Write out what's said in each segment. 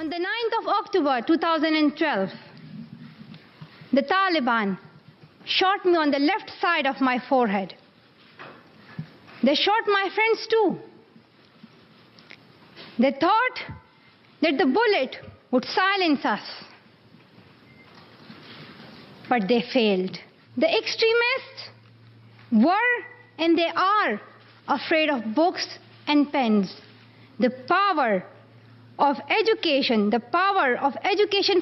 On the 9th of October 2012, the Taliban shot me on the left side of my forehead. They shot my friends too. They thought that the bullet would silence us, but they failed. The extremists were and they are afraid of books and pens. The power of education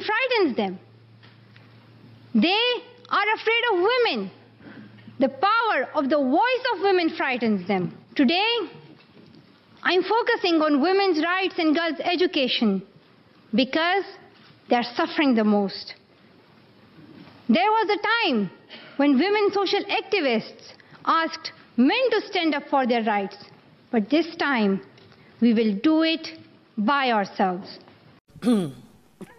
frightens them. They are afraid of women. The power of the voice of women frightens them. Today, I'm focusing on women's rights and girls' education because they're suffering the most. There was a time when women social activists asked men to stand up for their rights, but this time, we will do it by ourselves.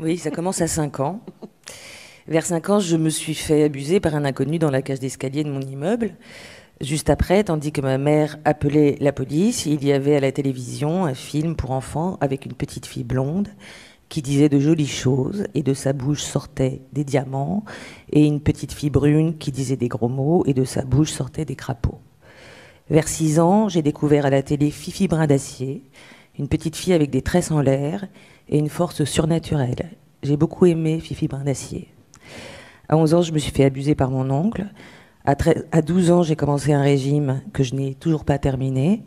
Oui, ça commence à 5 ans. Vers 5 ans, je me suis fait abuser par un inconnu dans la cage d'escalier de mon immeuble. Juste après, tandis que ma mère appelait la police, il y avait à la télévision un film pour enfants avec une petite fille blonde qui disait de jolies choses et de sa bouche sortaient des diamants, et une petite fille brune qui disait des gros mots et de sa bouche sortaient des crapauds. Vers 6 ans, j'ai découvert à la télé Fifi Brin d'Acier, une petite fille avec des tresses en l'air et une force surnaturelle. J'ai beaucoup aimé Fifi Brin d'Acier. À 11 ans, je me suis fait abuser par mon oncle. À 12 ans, j'ai commencé un régime que je n'ai toujours pas terminé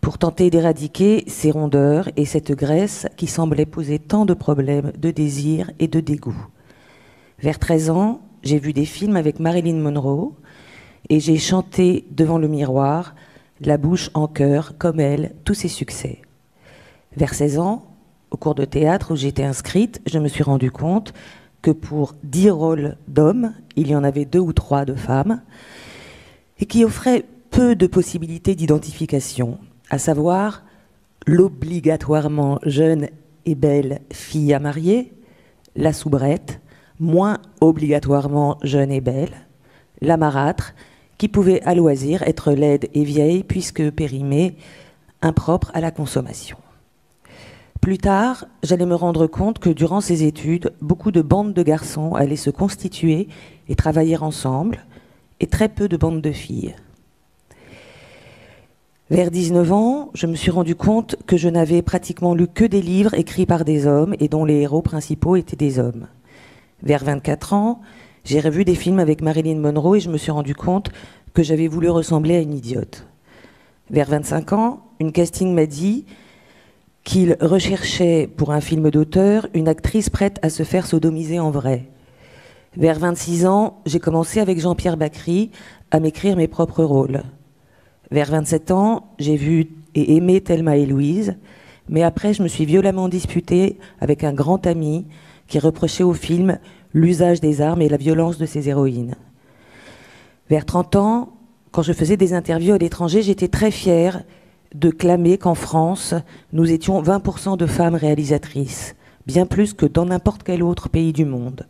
pour tenter d'éradiquer ces rondeurs et cette graisse qui semblait poser tant de problèmes de désir et de dégoût. Vers 13 ans, j'ai vu des films avec Marilyn Monroe et j'ai chanté devant le miroir, la bouche en chœur, comme elle, tous ses succès. Vers 16 ans, au cours de théâtre où j'étais inscrite, je me suis rendu compte que pour 10 rôles d'hommes, il y en avait 2 ou 3 de femmes, et qui offraient peu de possibilités d'identification, à savoir l'obligatoirement jeune et belle fille à marier, la soubrette, moins obligatoirement jeune et belle, la marâtre, qui pouvait à loisir être laide et vieille puisque périmée, impropre à la consommation. Plus tard, j'allais me rendre compte que durant ces études, beaucoup de bandes de garçons allaient se constituer et travailler ensemble, et très peu de bandes de filles. Vers 19 ans, je me suis rendu compte que je n'avais pratiquement lu que des livres écrits par des hommes et dont les héros principaux étaient des hommes. Vers 24 ans, j'ai revu des films avec Marilyn Monroe et je me suis rendu compte que j'avais voulu ressembler à une idiote. Vers 25 ans, une casting m'a dit qu'il recherchait pour un film d'auteur une actrice prête à se faire sodomiser en vrai. Vers 26 ans, j'ai commencé avec Jean-Pierre Bacri à m'écrire mes propres rôles. Vers 27 ans, j'ai vu et aimé Thelma et Louise, mais après je me suis violemment disputée avec un grand ami qui reprochait au film l'usage des armes et la violence de ses héroïnes. Vers 30 ans, quand je faisais des interviews à l'étranger, j'étais très fière de clamer qu'en France, nous étions 20% de femmes réalisatrices, bien plus que dans n'importe quel autre pays du monde.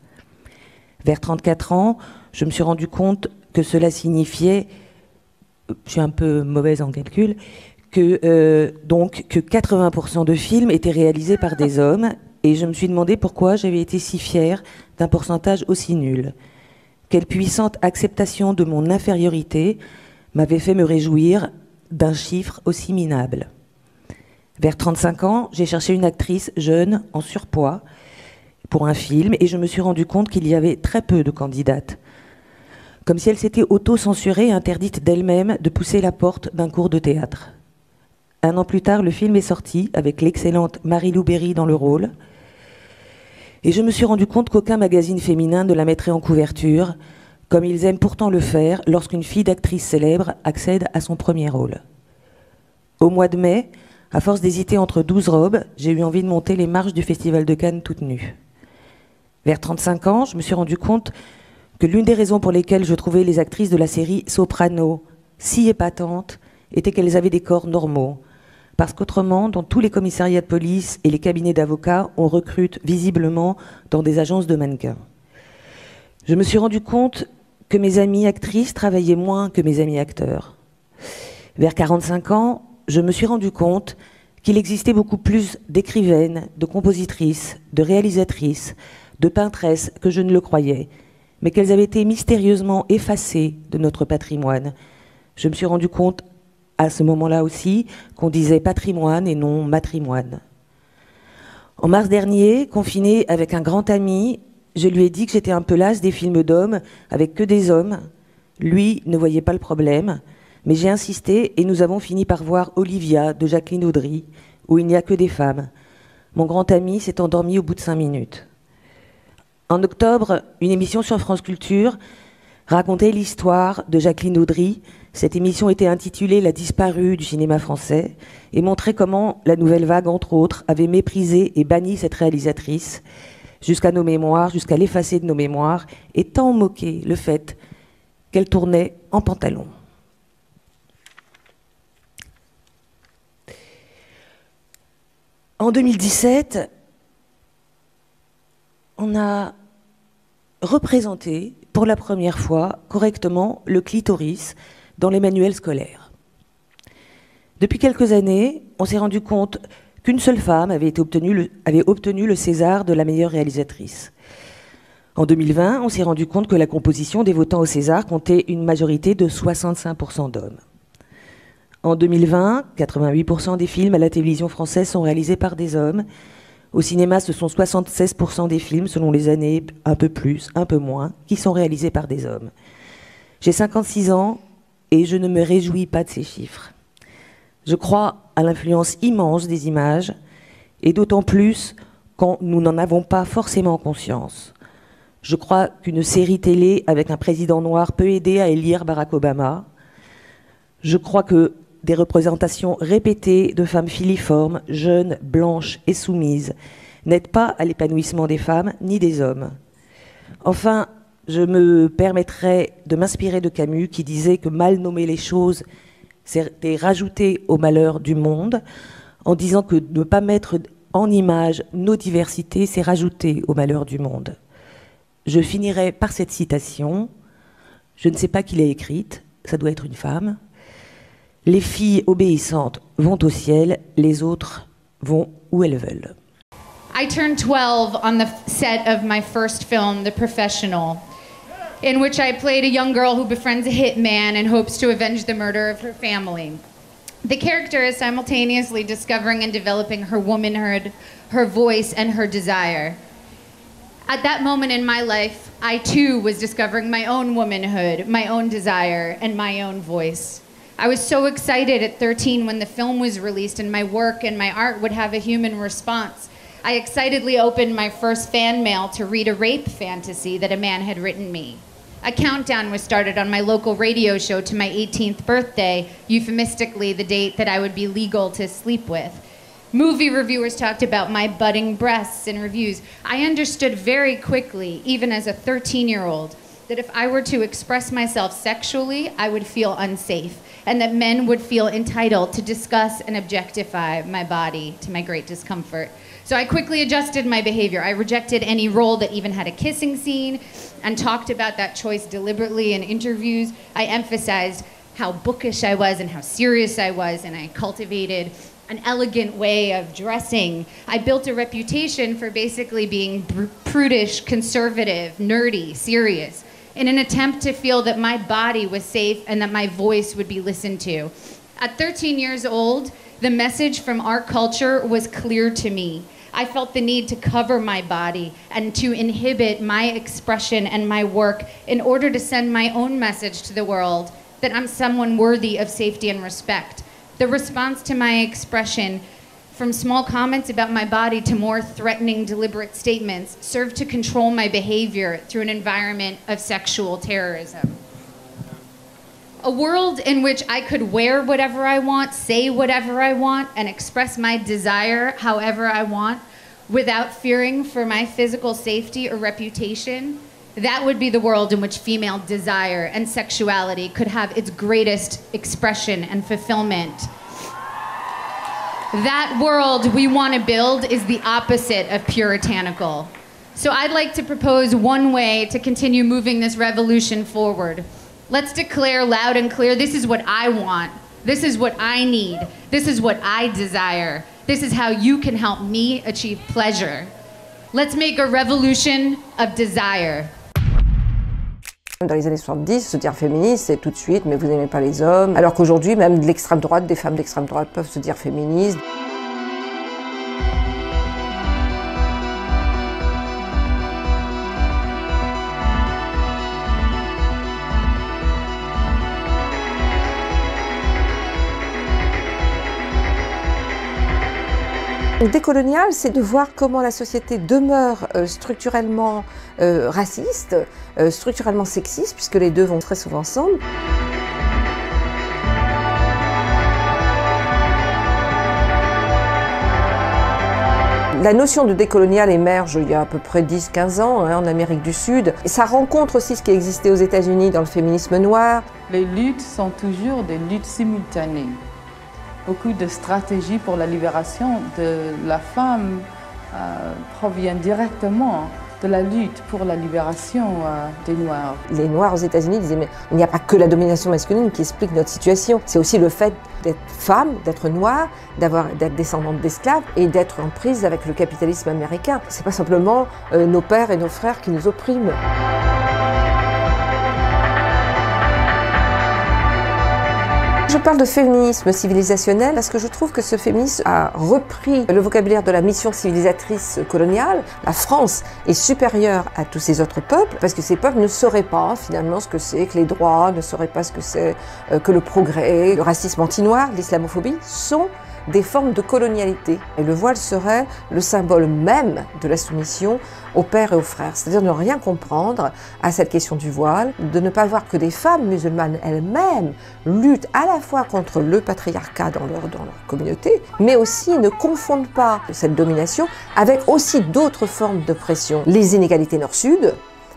Vers 34 ans, je me suis rendu compte que cela signifiait, je suis un peu mauvaise en calcul, que 80% de films étaient réalisés par des hommes, et je me suis demandé pourquoi j'avais été si fière d'un pourcentage aussi nul. Quelle puissante acceptation de mon infériorité m'avait fait me réjouir d'un chiffre aussi minable. Vers 35 ans, j'ai cherché une actrice jeune, en surpoids, pour un film, et je me suis rendu compte qu'il y avait très peu de candidates. Comme si elle s'était auto-censurée et interdite d'elle-même de pousser la porte d'un cours de théâtre. 1 an plus tard, le film est sorti, avec l'excellente Marie-Lou Berry dans le rôle, et je me suis rendu compte qu'aucun magazine féminin ne la mettrait en couverture, comme ils aiment pourtant le faire lorsqu'une fille d'actrice célèbre accède à son premier rôle. Au mois de mai, à force d'hésiter entre 12 robes, j'ai eu envie de monter les marches du Festival de Cannes toute nue. Vers 35 ans, je me suis rendu compte que l'une des raisons pour lesquelles je trouvais les actrices de la série Soprano si épatantes était qu'elles avaient des corps normaux. Parce qu'autrement, dans tous les commissariats de police et les cabinets d'avocats, on recrute visiblement dans des agences de mannequins. Je me suis rendu compte que mes amies actrices travaillaient moins que mes amis acteurs. Vers 45 ans, je me suis rendu compte qu'il existait beaucoup plus d'écrivaines, de compositrices, de réalisatrices, de peintresses que je ne le croyais, mais qu'elles avaient été mystérieusement effacées de notre patrimoine. Je me suis rendu compte à ce moment-là aussi qu'on disait patrimoine et non matrimoine. En mars dernier, confinée avec un grand ami, je lui ai dit que j'étais un peu lasse des films d'hommes avec que des hommes. Lui ne voyait pas le problème, mais j'ai insisté et nous avons fini par voir Olivia de Jacqueline Audry, où il n'y a que des femmes. Mon grand ami s'est endormi au bout de 5 minutes. En octobre, une émission sur France Culture racontait l'histoire de Jacqueline Audry. Cette émission était intitulée « La disparue du cinéma français » et montrait comment la Nouvelle Vague, entre autres, avait méprisé et banni cette réalisatrice jusqu'à nos mémoires, jusqu'à l'effacer de nos mémoires, et tant moqué le fait qu'elle tournait en pantalon. En 2017, on a représenté pour la première fois correctement le clitoris dans les manuels scolaires. Depuis quelques années, on s'est rendu compte qu'une seule femme avait obtenu le César de la meilleure réalisatrice. En 2020, on s'est rendu compte que la composition des votants au César comptait une majorité de 65% d'hommes. En 2020, 88% des films à la télévision française sont réalisés par des hommes. Au cinéma, ce sont 76% des films, selon les années, un peu plus, un peu moins, qui sont réalisés par des hommes. J'ai 56 ans et je ne me réjouis pas de ces chiffres. Je crois à l'influence immense des images, et d'autant plus quand nous n'en avons pas forcément conscience. Je crois qu'une série télé avec un président noir peut aider à élire Barack Obama. Je crois que des représentations répétées de femmes filiformes, jeunes, blanches et soumises n'aident pas à l'épanouissement des femmes ni des hommes. Enfin, je me permettrai de m'inspirer de Camus qui disait que mal nommer les choses, c'était rajouter au malheur du monde, en disant que ne pas mettre en image nos diversités, c'est rajouter au malheur du monde. Je finirai par cette citation. Je ne sais pas qui l'a écrite, ça doit être une femme. Les filles obéissantes vont au ciel, les autres vont où elles veulent. I turned 12 on the set of my first film, The Professional, in which I played a young girl who befriends a hitman and hopes to avenge the murder of her family. The character is simultaneously discovering and developing her womanhood, her voice, and her desire. At that moment in my life, I too was discovering my own womanhood, my own desire, and my own voice. I was so excited at 13 when the film was released and my work and my art would have a human response. I excitedly opened my first fan mail to read a rape fantasy that a man had written me. A countdown was started on my local radio show to my 18th birthday, euphemistically the date that I would be legal to sleep with. Movie reviewers talked about my budding breasts in reviews. I understood very quickly, even as a 13-year-old, that if I were to express myself sexually, I would feel unsafe, and that men would feel entitled to discuss and objectify my body to my great discomfort. So I quickly adjusted my behavior. I rejected any role that even had a kissing scene and talked about that choice deliberately in interviews. I emphasized how bookish I was and how serious I was, and I cultivated an elegant way of dressing. I built a reputation for basically being prudish, conservative, nerdy, serious, in an attempt to feel that my body was safe and that my voice would be listened to. At 13 years old, the message from art culture was clear to me. I felt the need to cover my body and to inhibit my expression and my work in order to send my own message to the world that I'm someone worthy of safety and respect. The response to my expression, from small comments about my body to more threatening, deliberate statements, served to control my behavior through an environment of sexual terrorism. A world in which I could wear whatever I want, say whatever I want, and express my desire however I want without fearing for my physical safety or reputation, that would be the world in which female desire and sexuality could have its greatest expression and fulfillment. That world we want to build is the opposite of puritanical. So I'd like to propose one way to continue moving this revolution forward. Let's declare loud and clear, this is what I want. This is what I need. This is what I desire. This is how you can help me achieve pleasure. Let's make a revolution of desire. Dans les années 70, se dire féministe, c'est tout de suite « mais vous n'aimez pas les hommes ». Alors qu'aujourd'hui, même de l'extrême droite, des femmes d'extrême droite peuvent se dire féministes. Le décolonial, c'est de voir comment la société demeure structurellement raciste, structurellement sexiste, puisque les deux vont très souvent ensemble. La notion de décolonial émerge il y a à peu près 10-15 ans en Amérique du Sud. Et ça rencontre aussi ce qui existait aux États-Unis dans le féminisme noir. Les luttes sont toujours des luttes simultanées. Beaucoup de stratégies pour la libération de la femme proviennent directement de la lutte pour la libération des Noirs. Les Noirs aux États-Unis disaient mais il n'y a pas que la domination masculine qui explique notre situation. C'est aussi le fait d'être femme, d'être noire, d'être descendante d'esclaves et d'être en prise avec le capitalisme américain. C'est pas simplement nos pères et nos frères qui nous oppriment. Je parle de féminisme civilisationnel parce que je trouve que ce féminisme a repris le vocabulaire de la mission civilisatrice coloniale. La France est supérieure à tous ces autres peuples parce que ces peuples ne sauraient pas finalement ce que c'est que les droits, ne sauraient pas ce que c'est que le progrès, le racisme anti-noir, l'islamophobie sont des formes de colonialité. Et le voile serait le symbole même de la soumission aux pères et aux frères. C'est-à-dire ne rien comprendre à cette question du voile, de ne pas voir que des femmes musulmanes elles-mêmes luttent à la fois contre le patriarcat dans leur communauté, mais aussi ne confondent pas cette domination avec aussi d'autres formes d'oppression. Les inégalités nord-sud,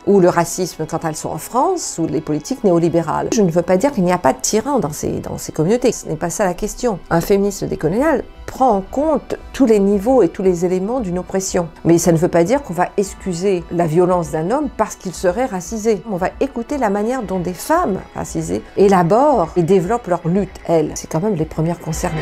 ou le racisme quand elles sont en France, ou les politiques néolibérales. Je ne veux pas dire qu'il n'y a pas de tyrans dans ces communautés, ce n'est pas ça la question. Un féminisme décolonial prend en compte tous les niveaux et tous les éléments d'une oppression. Mais ça ne veut pas dire qu'on va excuser la violence d'un homme parce qu'il serait racisé. On va écouter la manière dont des femmes racisées élaborent et développent leur lutte, elles. C'est quand même les premières concernées.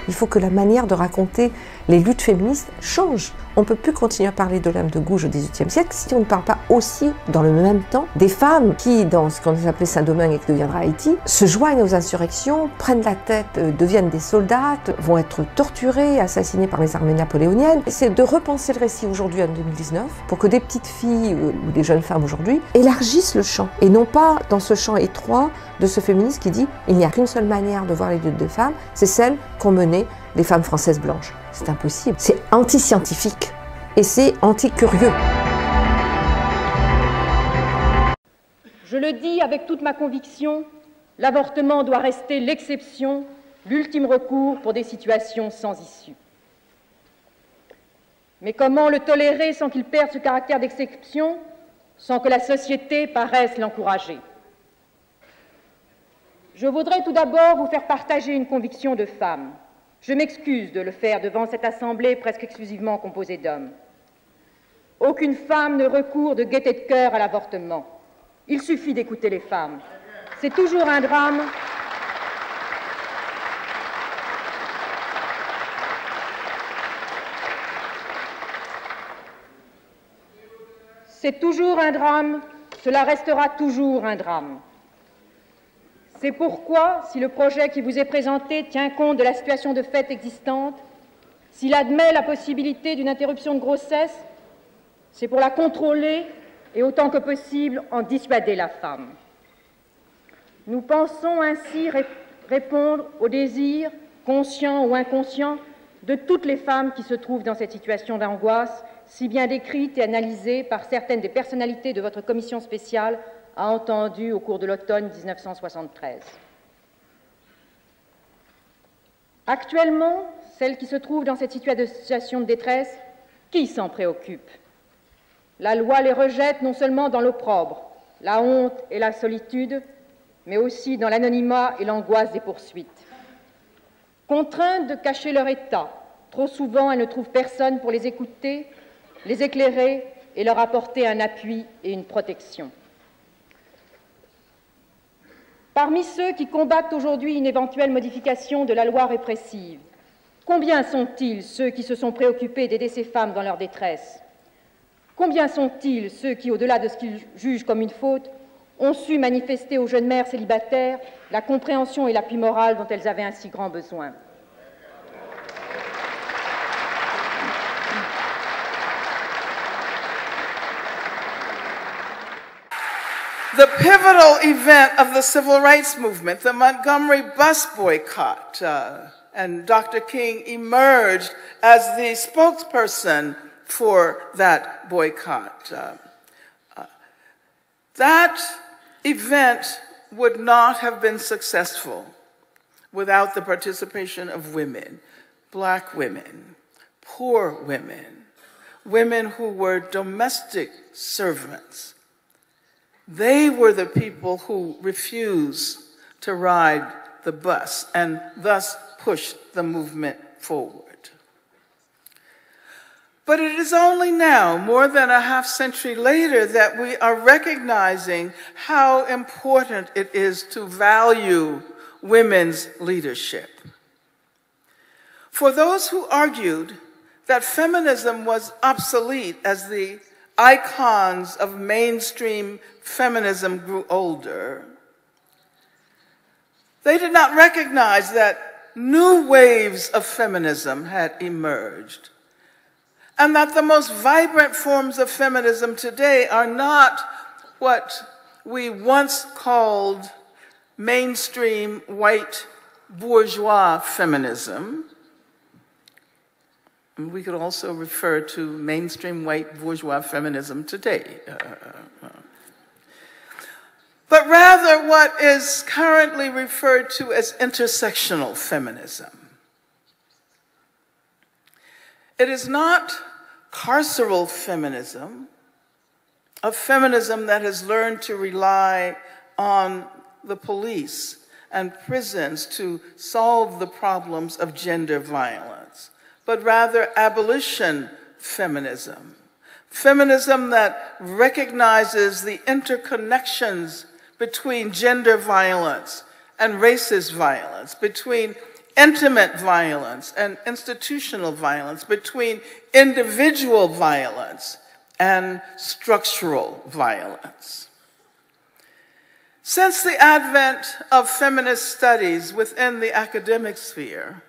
Il faut que la manière de raconter les luttes féministes change. On ne peut plus continuer à parler de l'âme de gauche au XVIIIe siècle si on ne parle pas aussi, dans le même temps, des femmes qui, dans ce qu'on appelait Saint-Domingue et qui deviendra Haïti, se joignent aux insurrections, prennent la tête, deviennent des soldats, vont être torturées, assassinées par les armées napoléoniennes. C'est de repenser le récit aujourd'hui en 2019 pour que des petites filles ou des jeunes femmes aujourd'hui élargissent le champ et non pas dans ce champ étroit de ce féminisme qui dit il n'y a qu'une seule manière de voir les luttes des femmes, c'est celle qu'ont menée les femmes françaises blanches. C'est impossible, c'est anti-scientifique et c'est anti-curieux. Je le dis avec toute ma conviction, l'avortement doit rester l'exception, l'ultime recours pour des situations sans issue. Mais comment le tolérer sans qu'il perde ce caractère d'exception, sans que la société paraisse l'encourager? Je voudrais tout d'abord vous faire partager une conviction de femme. Je m'excuse de le faire devant cette assemblée presque exclusivement composée d'hommes. Aucune femme ne recourt de gaieté de cœur à l'avortement. Il suffit d'écouter les femmes. C'est toujours un drame. C'est toujours un drame, cela restera toujours un drame. C'est pourquoi, si le projet qui vous est présenté tient compte de la situation de fait existante, s'il admet la possibilité d'une interruption de grossesse, c'est pour la contrôler et autant que possible en dissuader la femme. Nous pensons ainsi répondre aux désirs, conscients ou inconscients, de toutes les femmes qui se trouvent dans cette situation d'angoisse, si bien décrite et analysée par certaines des personnalités de votre commission spéciale a entendu au cours de l'automne 1973. Actuellement, celles qui se trouvent dans cette situation de détresse, qui s'en préoccupe? La loi les rejette non seulement dans l'opprobre, la honte et la solitude, mais aussi dans l'anonymat et l'angoisse des poursuites. Contraintes de cacher leur état, trop souvent elles ne trouvent personne pour les écouter, les éclairer et leur apporter un appui et une protection. Parmi ceux qui combattent aujourd'hui une éventuelle modification de la loi répressive, combien sont-ils ceux qui se sont préoccupés d'aider ces femmes dans leur détresse? Combien sont-ils ceux qui, au-delà de ce qu'ils jugent comme une faute, ont su manifester aux jeunes mères célibataires la compréhension et l'appui moral dont elles avaient un si grand besoin? The pivotal event of the civil rights movement, the Montgomery bus boycott, and Dr. King emerged as the spokesperson for that boycott. That event would not have been successful without the participation of women, Black women, poor women, women who were domestic servants. They were the people who refused to ride the bus and thus pushed the movement forward. But it is only now, more than a half century later, that we are recognizing how important it is to value women's leadership. For those who argued that feminism was obsolete as the icons of mainstream feminism grew older, they did not recognize that new waves of feminism had emerged, and that the most vibrant forms of feminism today are not what we once called mainstream white bourgeois feminism. We could also refer to mainstream white bourgeois feminism today. But rather what is currently referred to as intersectional feminism. It is not carceral feminism, a feminism that has learned to rely on the police and prisons to solve the problems of gender violence, but rather abolition feminism. Feminism that recognizes the interconnections between gender violence and racist violence, between intimate violence and institutional violence, between individual violence and structural violence. Since the advent of feminist studies within the academic sphere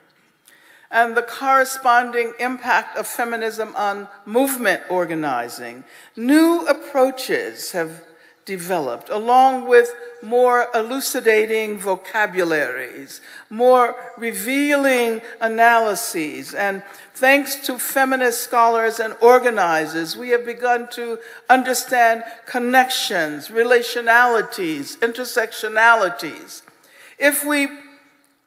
and the corresponding impact of feminism on movement organizing, new approaches have developed, along with more elucidating vocabularies, more revealing analyses, and thanks to feminist scholars and organizers, we have begun to understand connections, relationalities, intersectionalities. If we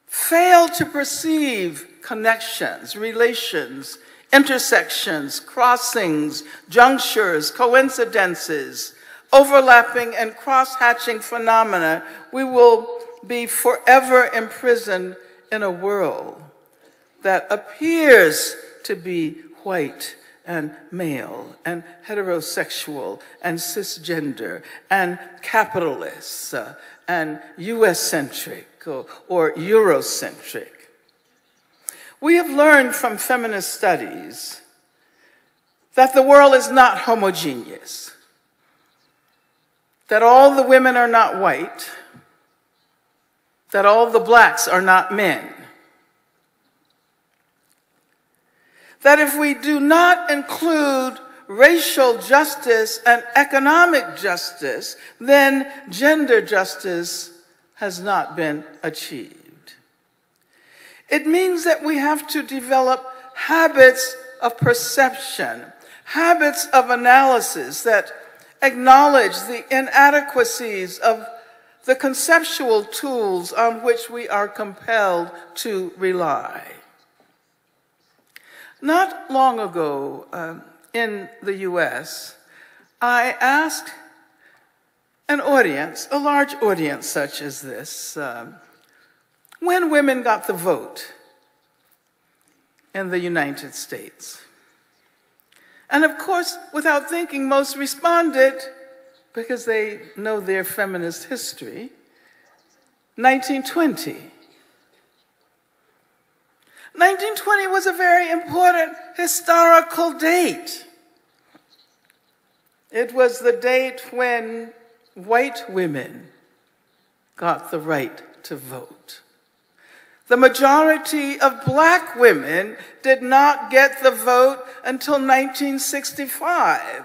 fail to perceive connections, relations, intersections, crossings, junctures, coincidences, overlapping and cross-hatching phenomena, we will be forever imprisoned in a world that appears to be white and male and heterosexual and cisgender and capitalist and US-centric or Eurocentric. We have learned from feminist studies that the world is not homogeneous, that all the women are not white, that all the blacks are not men, that if we do not include racial justice and economic justice, then gender justice has not been achieved. It means that we have to develop habits of perception, habits of analysis that acknowledge the inadequacies of the conceptual tools on which we are compelled to rely. Not long ago in the US, I asked an audience, a large audience such as this, when women got the vote in the United States. And of course, without thinking, most responded, because they know their feminist history, 1920. 1920 was a very important historical date. It was the date when white women got the right to vote. The majority of black women did not get the vote until 1965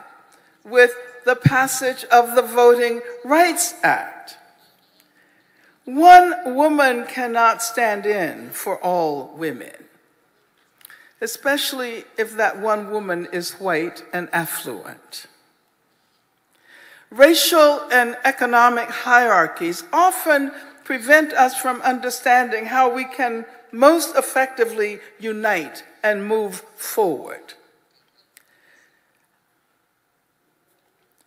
with the passage of the Voting Rights Act. One woman cannot stand in for all women, especially if that one woman is white and affluent. Racial and economic hierarchies often prevent us from understanding how we can most effectively unite and move forward.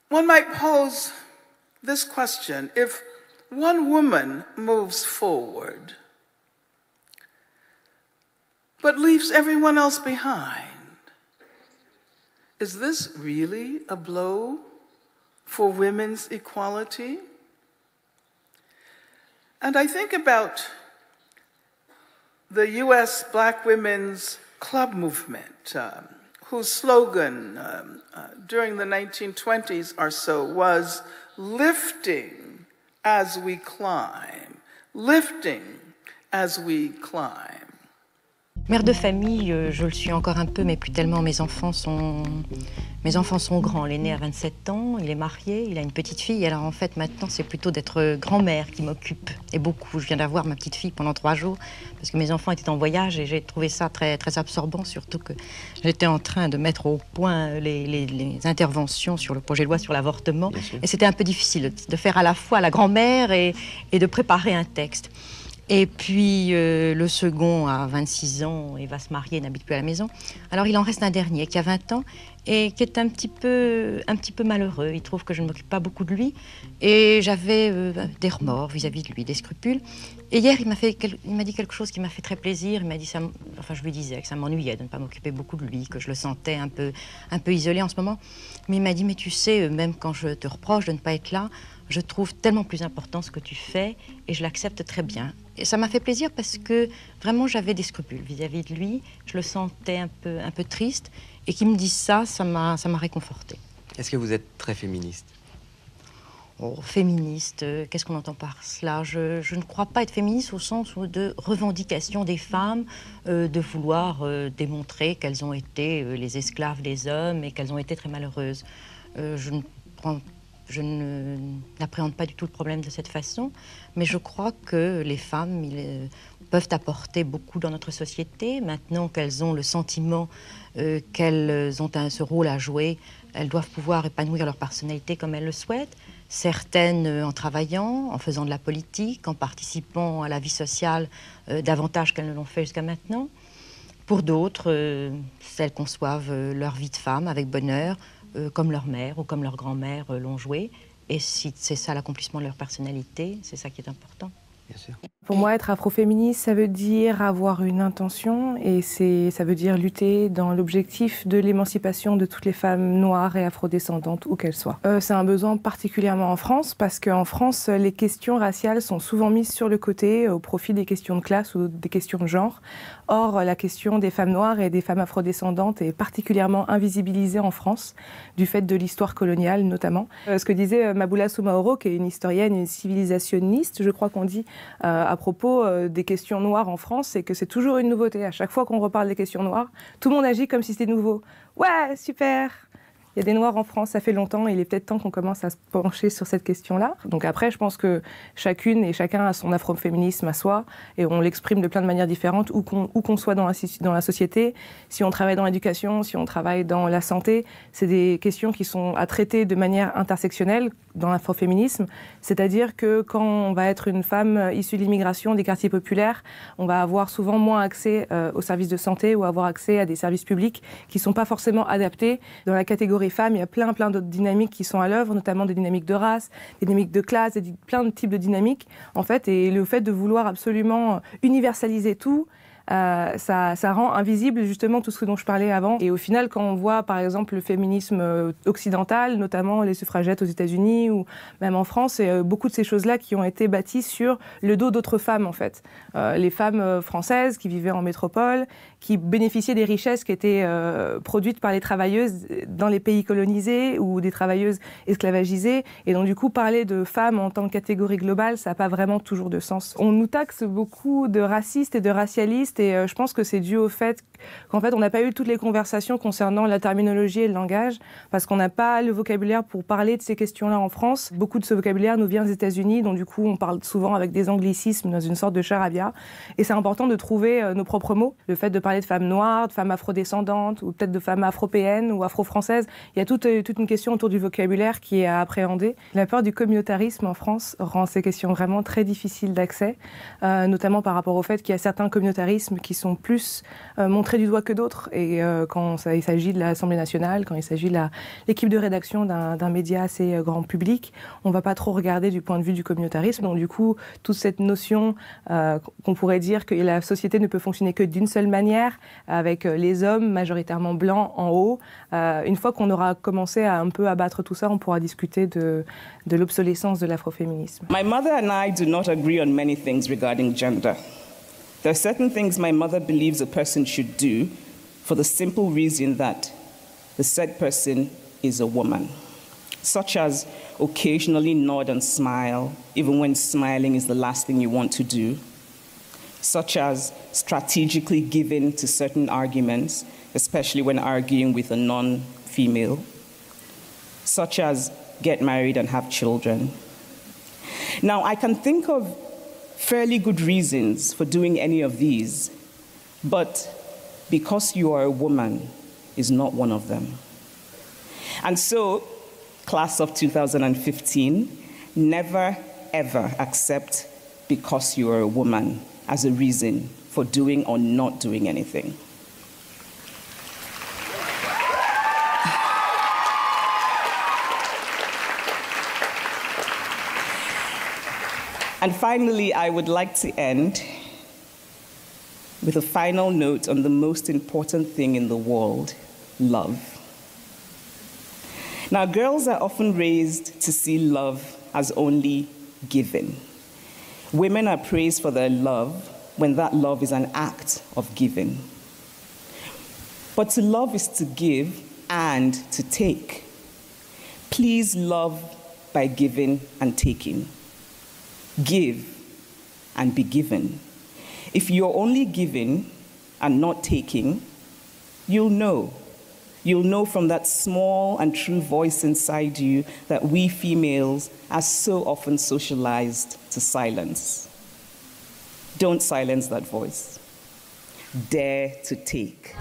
One might pose this question: if one woman moves forward but leaves everyone else behind, is this really a blow for women's equality? And I think about the U.S. Black Women's Club movement, whose slogan during the 1920s or so was "Lifting as we climb, lifting as we climb." Mère de famille, je le suis encore un peu, mais plus tellement. Mes enfants sont grands. L'aîné a 27 ans, il est marié, il a une petite fille. Alors en fait, maintenant, c'est plutôt d'être grand-mère qui m'occupe, et beaucoup. Je viens d'avoir ma petite fille pendant 3 jours, parce que mes enfants étaient en voyage, et j'ai trouvé ça très, très absorbant, surtout que j'étais en train de mettre au point les interventions sur le projet de loi sur l'avortement. Et c'était un peu difficile de faire à la fois la grand-mère et de préparer un texte. Et puis le second a 26 ans et va se marier, n'habite plus à la maison. Alors il en reste un dernier qui a 20 ans et qui est un petit peu malheureux. Il trouve que je ne m'occupe pas beaucoup de lui et j'avais des remords vis-à-vis de lui, des scrupules. Et hier, il m'a dit quelque chose qui m'a fait très plaisir. Il m'a dit, je lui disais que ça m'ennuyait de ne pas m'occuper beaucoup de lui, que je le sentais un peu isolé en ce moment. Mais il m'a dit, mais tu sais, même quand je te reproche de ne pas être là, je trouve tellement plus important ce que tu fais et je l'accepte très bien. Et ça m'a fait plaisir parce que vraiment j'avais des scrupules vis-à-vis de lui. Je le sentais un peu triste et qu'il me dise ça m'a réconfortée. Est-ce que vous êtes très féministe? Oh, féministe, qu'est-ce qu'on entend par cela? Je ne crois pas être féministe au sens de revendication des femmes, de vouloir démontrer qu'elles ont été les esclaves des hommes et qu'elles ont été très malheureuses. Je n'appréhende pas du tout le problème de cette façon, mais je crois que les femmes peuvent apporter beaucoup dans notre société. Maintenant qu'elles ont le sentiment qu'elles ont ce rôle à jouer, elles doivent pouvoir épanouir leur personnalité comme elles le souhaitent. Certaines en travaillant, en faisant de la politique, en participant à la vie sociale davantage qu'elles ne l'ont fait jusqu'à maintenant. Pour d'autres, elles conçoivent leur vie de femme avec bonheur, comme leur mère ou comme leur grand-mère l'ont joué. Et si c'est ça l'accomplissement de leur personnalité, c'est ça qui est important. Bien sûr. Pour moi, être afroféministe, ça veut dire avoir une intention et ça veut dire lutter dans l'objectif de l'émancipation de toutes les femmes noires et afrodescendantes, où qu'elles soient. C'est un besoin particulièrement en France parce qu'en France, les questions raciales sont souvent mises sur le côté au profit des questions de classe ou des questions de genre. Or, la question des femmes noires et des femmes afrodescendantes est particulièrement invisibilisée en France, du fait de l'histoire coloniale notamment. Ce que disait Maboula Soumaoro, qui est une historienne et une civilisationniste, je crois qu'on dit, à propos des questions noires en France, c'est que c'est toujours une nouveauté. À chaque fois qu'on reparle des questions noires, tout le monde agit comme si c'était nouveau. Ouais, super! Il y a des Noirs en France, ça fait longtemps, et il est peut-être temps qu'on commence à se pencher sur cette question-là. Donc après, je pense que chacune et chacun a son afroféminisme à soi, et on l'exprime de plein de manières différentes, où qu'on soit dans la société. Si on travaille dans l'éducation, si on travaille dans la santé, c'est des questions qui sont à traiter de manière intersectionnelle dans l'afroféminisme. C'est-à-dire que quand on va être une femme issue de l'immigration des quartiers populaires, on va avoir souvent moins accès aux services de santé ou avoir accès à des services publics qui ne sont pas forcément adaptés. Dans la catégorie femmes, il y a plein d'autres dynamiques qui sont à l'œuvre, notamment des dynamiques de race, des dynamiques de classe, plein de types de dynamiques, en fait. Et le fait de vouloir absolument universaliser tout, ça rend invisible justement tout ce dont je parlais avant. Et au final, quand on voit par exemple le féminisme occidental, notamment les suffragettes aux États-Unis ou même en France, c'est beaucoup de ces choses-là qui ont été bâties sur le dos d'autres femmes en fait. Les femmes françaises qui vivaient en métropole, qui bénéficiaient des richesses qui étaient produites par les travailleuses dans les pays colonisés ou des travailleuses esclavagisées. Et donc du coup, parler de femmes en tant que catégorie globale, ça n'a pas vraiment toujours de sens. On nous taxe beaucoup de racistes et de racialistes et je pense que c'est dû au fait qu'en fait, on n'a pas eu toutes les conversations concernant la terminologie et le langage parce qu'on n'a pas le vocabulaire pour parler de ces questions-là en France. Beaucoup de ce vocabulaire nous vient des États-Unis, donc du coup, on parle souvent avec des anglicismes dans une sorte de charabia. Et c'est important de trouver nos propres mots. Le fait de parler de femmes noires, de femmes afrodescendantes ou peut-être de femmes afropéennes ou afro-françaises, il y a toute une question autour du vocabulaire qui est à appréhender. La peur du communautarisme en France rend ces questions vraiment très difficiles d'accès, notamment par rapport au fait qu'il y a certains communautarismes qui sont plus montrés du doigt que d'autres. Et quand il s'agit de l'Assemblée nationale, quand il s'agit de l'équipe de rédaction d'un média assez grand public, on ne va pas trop regarder du point de vue du communautarisme. Donc du coup, toute cette notion qu'on pourrait dire que la société ne peut fonctionner que d'une seule manière, avec les hommes majoritairement blancs en haut, une fois qu'on aura commencé à un peu abattre tout ça, on pourra discuter de l'obsolescence de l'afroféminisme. My mother and I do not agree on many things regarding gender. There are certain things my mother believes a person should do for the simple reason that the said person is a woman, such as occasionally nod and smile, even when smiling is the last thing you want to do, such as strategically giving to certain arguments, especially when arguing with a non-female, such as get married and have children. Now, I can think of fairly good reasons for doing any of these, but because you are a woman is not one of them. And so, class of 2015, never ever accept because you are a woman as a reason for doing or not doing anything. And finally, I would like to end with a final note on the most important thing in the world, love. Now, girls are often raised to see love as only given. Women are praised for their love when that love is an act of giving. But to love is to give and to take. Please love by giving and taking. Give and be given. If you're only giving and not taking, you'll know. You'll know from that small and true voice inside you that we females are so often socialized to silence. Don't silence that voice. Dare to take.